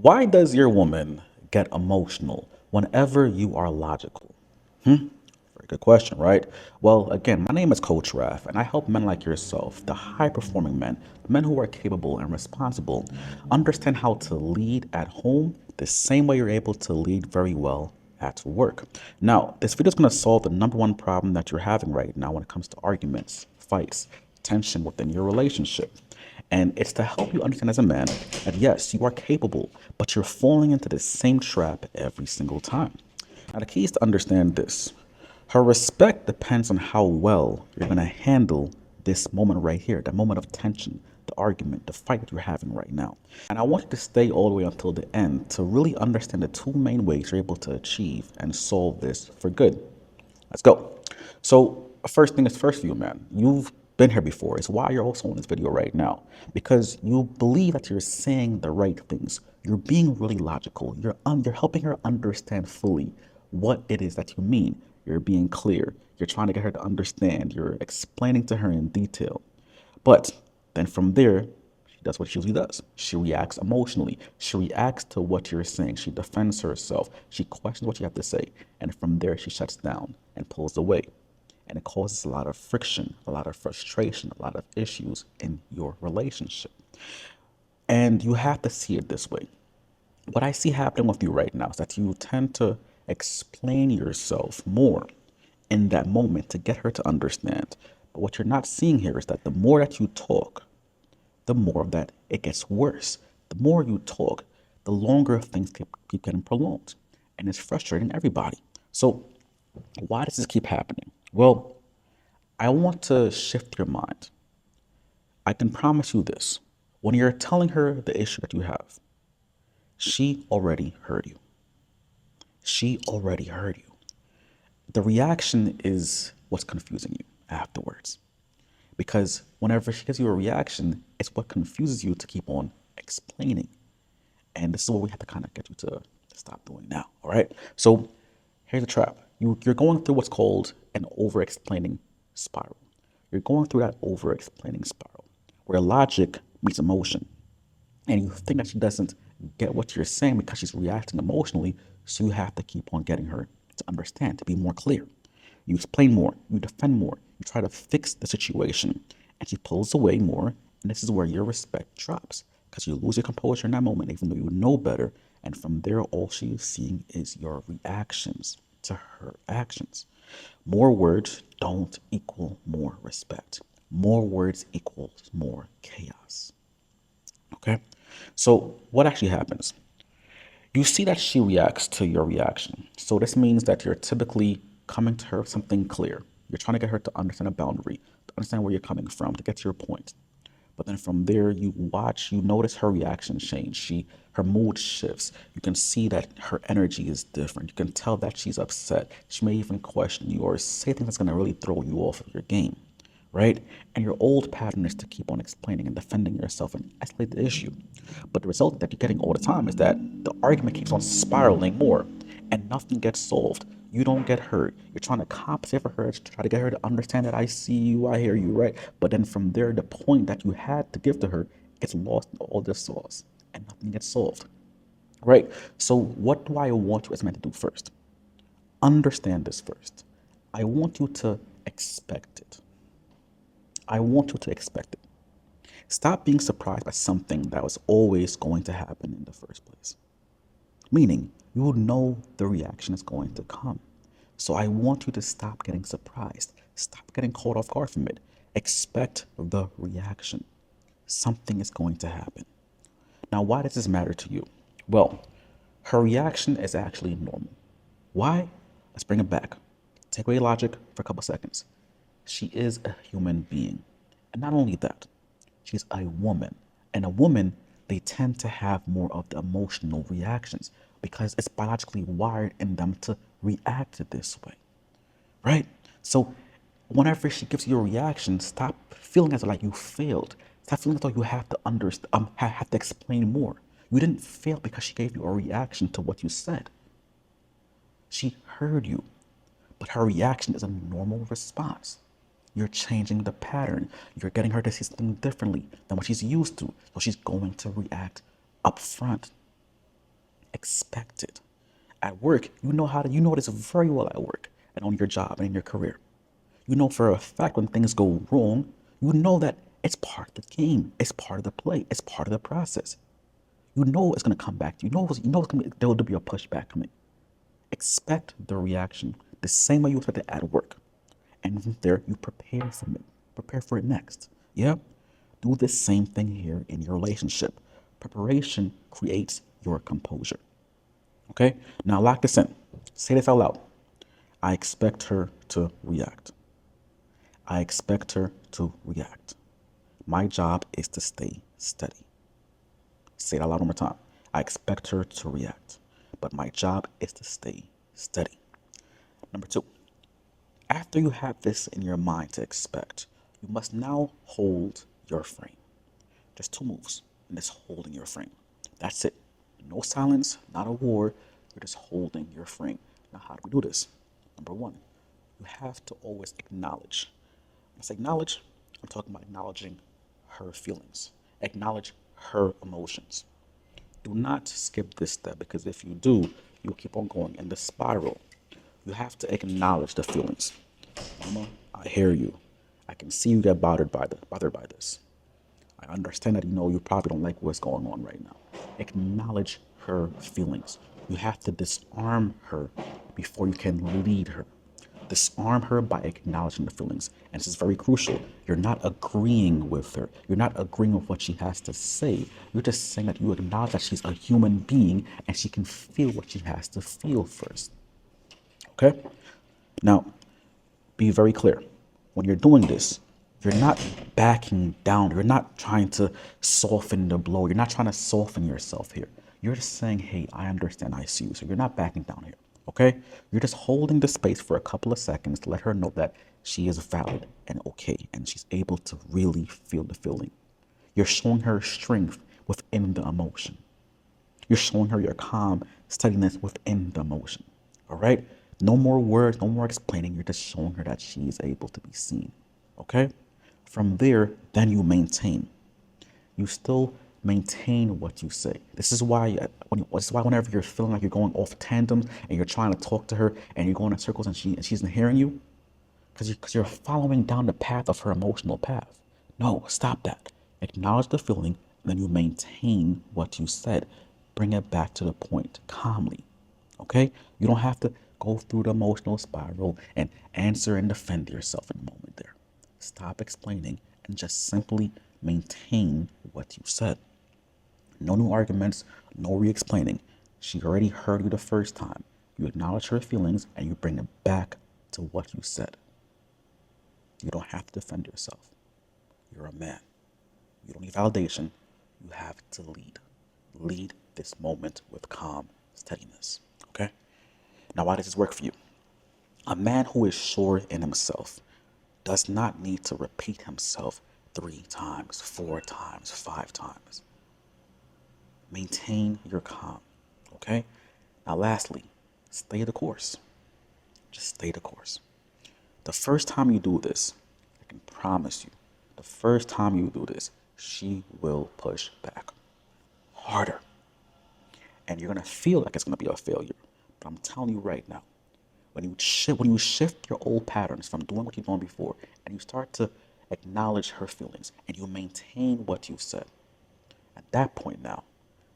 Why does your woman get emotional whenever you are logical? Very good question, right? Well, again, my name is Coach Raf, and I help men like yourself, the high performing men, men who are capable and responsible, understand how to lead at home the same way you're able to lead very well at work. Now, this video is going to solve the number one problem that you're having right now when it comes to arguments, fights, tension within your relationship. And it's to help you understand as a man that yes, you are capable, but you're falling into the same trap every single time. Now, the key is to understand this. Her respect depends on how well you're going to handle this moment right here, the moment of tension, the argument, the fight that you're having right now. And I want you to stay all the way until the end to really understand the two main ways you're able to achieve and solve this for good. Let's go. So first thing is first for you, man. You've been here before. It's why you're also in this video right now. Because you believe that you're saying the right things. You're being really logical. You're helping her understand fully what it is that you mean. You're being clear. You're trying to get her to understand. You're explaining to her in detail. But then from there, she does what she usually does. She reacts emotionally. She reacts to what you're saying. She defends herself. She questions what you have to say. And from there, she shuts down and pulls away. And it causes a lot of friction, a lot of frustration, a lot of issues in your relationship. And you have to see it this way. What I see happening with you right now is that you tend to explain yourself more in that moment to get her to understand. But what you're not seeing here is that the more that you talk, the more that it gets worse. The more you talk, the longer things keep getting prolonged. And it's frustrating everybody. So, why does this keep happening? Well, I want to shift your mind. I can promise you this. When you're telling her the issue that you have, she already heard you. She already heard you. The reaction is what's confusing you afterwards. Because whenever she gives you a reaction, it's what confuses you to keep on explaining. And this is what we have to kind of get you to stop doing now. All right. So here's the trap. You're going through what's called an over explaining spiral. You're going through that over explaining spiral where logic meets emotion. And you think that she doesn't get what you're saying because she's reacting emotionally. So you have to keep on getting her to understand, to be more clear. You explain more, you defend more, you try to fix the situation, and she pulls away more. And this is where your respect drops because you lose your composure in that moment, even though you know better. And from there, all she is seeing is your reactions to her actions. More words don't equal more respect. More words equals more chaos. Okay? So, what actually happens? You see that she reacts to your reaction. So this means that you're typically coming to her with something clear. You're trying to get her to understand a boundary, to understand where you're coming from, to get to your point. But then from there, you watch, you notice her reaction change. Her mood shifts. You can see that her energy is different. You can tell that she's upset. She may even question you or say things that's going to really throw you off of your game, right? And your old pattern is to keep on explaining and defending yourself and escalate the issue. But the result that you're getting all the time is that the argument keeps on spiraling more and nothing gets solved. You don't get hurt. You're trying to compensate for her to try to get her to understand that I see you, I hear you, right? But then from there, the point that you had to give to her gets lost in all this sauce and nothing gets solved, right? So, what do I want you as a man to do first? Understand this first. I want you to expect it. I want you to expect it. Stop being surprised by something that was always going to happen in the first place. Meaning, you will know the reaction is going to come. So I want you to stop getting surprised. Stop getting caught off guard from it. Expect the reaction. Something is going to happen. Now, why does this matter to you? Well, her reaction is actually normal. Why? Let's bring it back. Take away logic for a couple seconds. She is a human being. And not only that, she's a woman. And a woman, they tend to have more of the emotional reactions because it's biologically wired in them to react to this way, right? So whenever she gives you a reaction, stop feeling as though like you failed. Stop feeling as though you have to have to explain more. You didn't fail because she gave you a reaction to what you said. She heard you, but her reaction is a normal response. You're changing the pattern. You're getting her to see something differently than what she's used to. So she's going to react up front. Expect it. At work, you know this very well at work and on your job and in your career. You know for a fact when things go wrong, you know that it's part of the game, it's part of the play, it's part of the process. You know it's gonna come back to you. You know it's gonna be, there will be a pushback coming. Expect the reaction the same way you expect it at work. And from there, you prepare for it. Prepare for it next. Yeah? Do the same thing here in your relationship. Preparation creates your composure. Okay? Now lock this in. Say this out loud. I expect her to react. I expect her to react. My job is to stay steady. Say it out loud one more time. I expect her to react, but my job is to stay steady. Number two, after you have this in your mind to expect, you must now hold your frame. Just two moves, and it's holding your frame. That's it. No silence, not a war. You're just holding your frame. Now, how do we do this? Number one, you have to always acknowledge. When I say acknowledge, I'm talking about acknowledging her feelings. Acknowledge her emotions. Do not skip this step because if you do, you'll keep on going in the spiral. You have to acknowledge the feelings. Mama, I hear you. I can see you get bothered by this. I understand that you probably don't like what's going on right now. Acknowledge her feelings. You have to disarm her before you can lead her. Disarm her by acknowledging the feelings. And this is very crucial. You're not agreeing with her. You're not agreeing with what she has to say. You're just saying that you acknowledge that she's a human being and she can feel what she has to feel first. Okay? Now, be very clear. When you're doing this, you're not backing down. You're not trying to soften the blow. You're not trying to soften yourself here. You're just saying, hey, I understand, I see you. So you're not backing down here. Okay? You're just holding the space for a couple of seconds to let her know that she is valid and okay, and she's able to really feel the feeling. You're showing her strength within the emotion. You're showing her your calm steadiness within the emotion. All right? No more words, no more explaining. You're just showing her that she is able to be seen. Okay? From there, then you maintain. You still maintain what you say. This is why whenever you're feeling like you're going off tandems and you're trying to talk to her and you're going in circles and she's not hearing you, because you're following down the path of her emotional path. No, stop that. Acknowledge the feeling, and then you maintain what you said. Bring it back to the point calmly. Okay? You don't have to go through the emotional spiral and answer and defend yourself in a moment there. Stop explaining and just simply maintain what you said. No new arguments, no re-explaining. She already heard you the first time. You acknowledge her feelings and you bring it back to what you said. You don't have to defend yourself. You're a man. You don't need validation. You have to lead. Lead this moment with calm steadiness. Okay? Now, why does this work for you? A man who is sure in himself does not need to repeat himself 3 times, 4 times, 5 times. Maintain your calm. Okay? Now, lastly, stay the course. Just stay the course. The first time you do this, I can promise you, the first time you do this, she will push back harder. And you're going to feel like it's going to be a failure. But I'm telling you right now, when you shift your old patterns from doing what you've done before and you start to acknowledge her feelings and you maintain what you said, at that point now,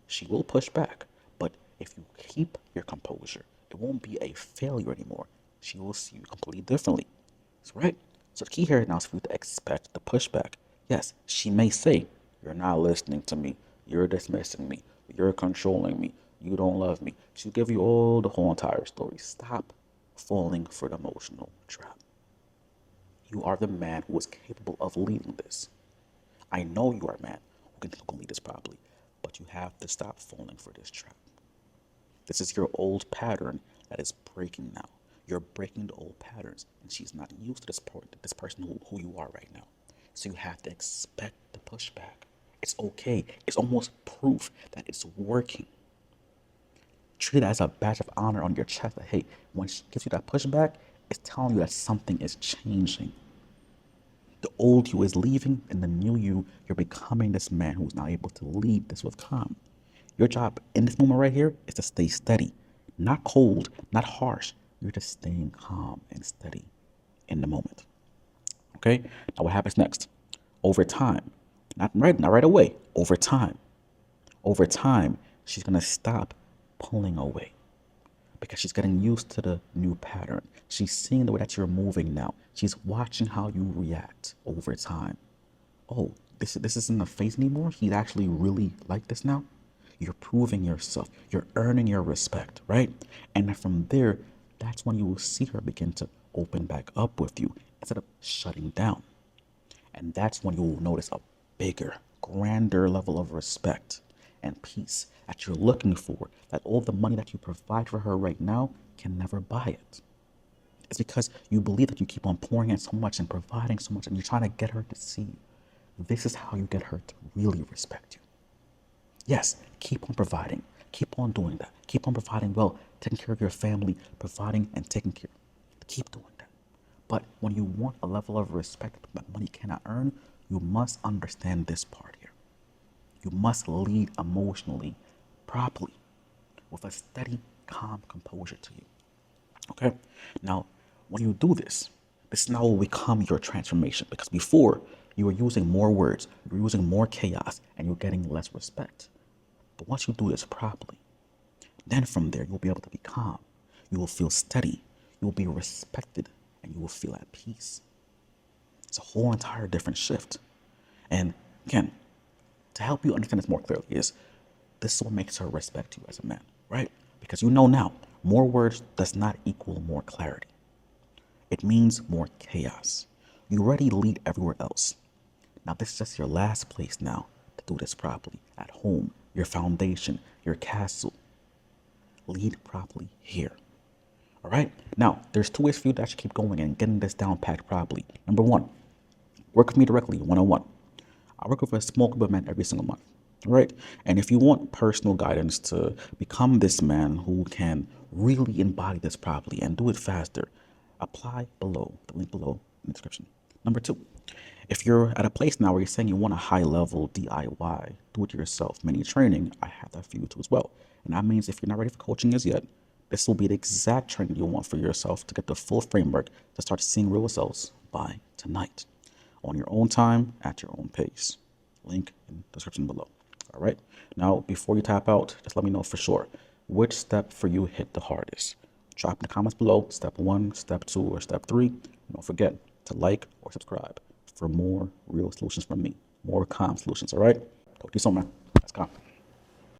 she will push back. But if you keep your composure, it won't be a failure anymore. She will see you completely differently. That's right. So the key here now is for you to expect the pushback. Yes, she may say, you're not listening to me. You're dismissing me. You're controlling me. You don't love me. She'll give you all the whole entire story. Stop falling for the emotional trap. You are the man who is capable of leading this. I know you are a man who can lead this properly, but you have to stop falling for this trap. This is your old pattern that is breaking now. You're breaking the old patterns, and she's not used to this person who you are right now. So you have to expect the pushback. It's okay. It's almost proof that it's working. Treat it as a badge of honor on your chest that, hey, when she gives you that pushback, it's telling you that something is changing. The old you is leaving, and the new you, you're becoming this man who's now able to lead this with calm. Your job in this moment right here is to stay steady, not cold, not harsh. You're just staying calm and steady in the moment. Okay? Now what happens next? Over time, not right away, over time, she's gonna stop pulling away because she's getting used to the new pattern. She's seeing the way that you're moving now. She's watching how you react over time. Oh, this isn't a phase anymore. He's actually really like this now. You're proving yourself. You're earning your respect, right? And then from there, that's when you will see her begin to open back up with you instead of shutting down. And that's when you will notice a bigger, grander level of respect and peace that you're looking for, that all the money that you provide for her right now can never buy it. It's because you believe that you keep on pouring in so much and providing so much, and you're trying to get her to see. This is how you get her to really respect you. Yes, keep on providing. Keep on doing that. Keep on providing well, taking care of your family, providing and taking care. Keep doing that. But when you want a level of respect that money cannot earn, you must understand this part here. You must lead emotionally, properly, with a steady, calm composure to you. Okay? Now, when you do this, this now will become your transformation because before you were using more words, you were using more chaos, and you're getting less respect. But once you do this properly, then from there you'll be able to be calm. You will feel steady. You will be respected, and you will feel at peace. It's a whole entire different shift. And again, to help you understand this more clearly is this is what makes her respect you as a man, right? Because you know now, more words does not equal more clarity. It means more chaos. You already lead everywhere else. Now this is just your last place now to do this properly. At home, your foundation, your castle. Lead properly here. All right? Now, there's two ways for you to actually keep going and getting this down packed properly. Number one, work with me directly, one-on-one. I work with a small group of men every single month. All right? And if you want personal guidance to become this man who can really embody this properly and do it faster, apply below, the link below in the description. Number two, if you're at a place now where you're saying you want a high level DIY, do it yourself, mini training, I have that for you too as well. And that means if you're not ready for coaching as yet, this will be the exact training you want for yourself to get the full framework to start seeing real results by tonight. On your own time, at your own pace. Link in the description below. All right. Now, before you tap out, just let me know for sure which step for you hit the hardest. Drop in the comments below step 1, step 2, or step 3. And don't forget to like or subscribe for more real solutions from me, more calm solutions. All right. Talk to you soon, man. Let's go.